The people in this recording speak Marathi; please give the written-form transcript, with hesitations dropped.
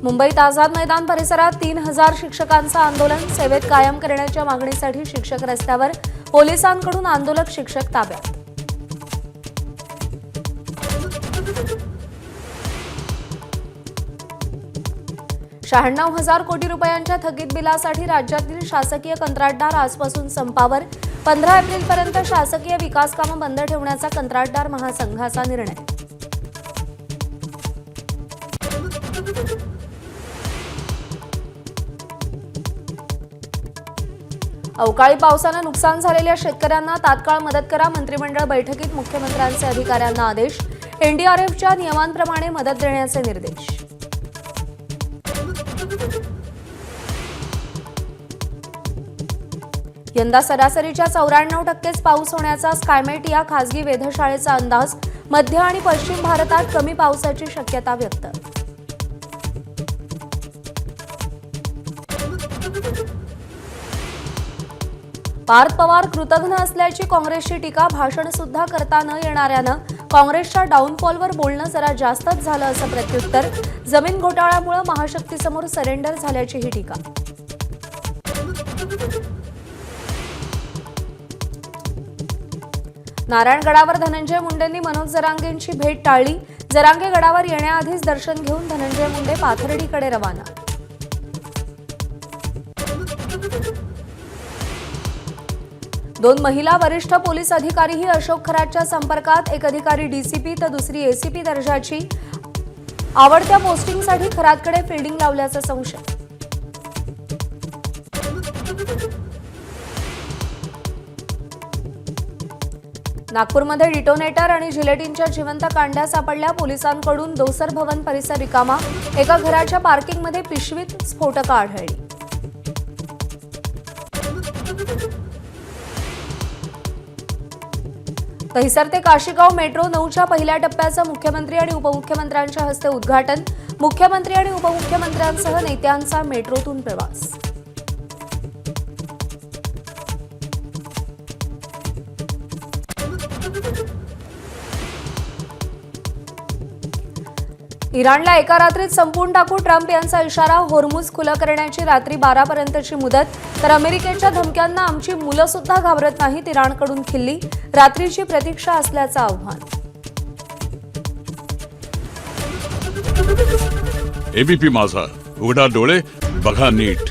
मुंबईत आझाद मैदान परिसरात 3000 शिक्षकांचं आंदोलन, सेवेत कायम करण्याच्या मागणीसाठी शिक्षक रस्त्यावर, पोलिसांकडून आंदोलक शिक्षक ताब्यात. $96,000 कोटी रुपयांच्या थकीत बिलासाठी राज्यातील शासकीय कंत्राटदार आजपासून संपावर. 15 एप्रिलपर्यंत शासकीय विकास कामं बंद ठेवण्याचा कंत्राटदार महासंघाचा निर्णय. अवकाळी पावसानं नुकसान झालेल्या शेतकऱ्यांना तात्काळ मदत करा. मंत्रिमंडळ बैठकीत मुख्यमंत्र्यांचे अधिकाऱ्यांना आदेश. एनडीआरएफच्या नियमांप्रमाणे मदत देण्याचे निर्देश. यंदा सरासरीच्या 94%च पाऊस होण्याचा स्कायमेट या खासगी वेधशाळेचा अंदाज. मध्य आणि पश्चिम भारतात कमी पावसाची शक्यता व्यक्त. पार्थ पवार कृतघ्न असल्याची काँग्रेसची टीका. भाषण सुद्धा करता न येणाऱ्यानं काँग्रेसच्या डाऊनफॉलवर बोलणं जरा जास्तच झालं असं प्रत्युत्तर. जमीन घोटाळ्यामुळे महाशक्तीसमोर सरेंडर झाल्याची ही टीका. नारायणगडावर धनंजय मुंडेंनी मनोज जरांगेंची भेट टाळली. जरांगे गडावर येण्याआधीच दर्शन घेऊन धनंजय मुंडे पाथर्डीकडे रवाना. दोन महिला वरिष्ठ पोलीस अधिकारीही अशोक खरातच्या संपर्कात. एक अधिकारी डीसीपी तर दुसरी एसीपी दर्जाची. आवडत्या पोस्टिंगसाठी खरातकडे फिल्डिंग लावल्याचा संशय. नागपूरमध्ये डिटोनेटर आणि जिलेटिनच्या जिवंत कांड्या सापडल्या. पोलिसांकडून दोसर भवन परिसर रिकामा. एका घराच्या पार्किंगमध्ये पिशवीत स्फोटकं आढळली. दहिसर ते काशीगाव मेट्रो 9च्या पहिल्या टप्प्याचं मुख्यमंत्री आणि उपमुख्यमंत्र्यांच्या हस्ते उद्घाटन. मुख्यमंत्री आणि उपमुख्यमंत्र्यांसह नेत्यांचा मेट्रोतून प्रवास. इराणला एका रात्रीत संपवून टाकू, ट्रम्प यांचा इशारा. होर्मुझ खुलं करण्याची रात्री 12 पर्यंतची मुदत. तर अमेरिकेच्या धमक्यांना आमची मुलं सुद्धा घाबरत नाहीत, इराणकडून खिल्ली. रात्रीची प्रतीक्षा असल्याचं आव्हान. एबीपी माझा, उघडा डोळे बघा नीट.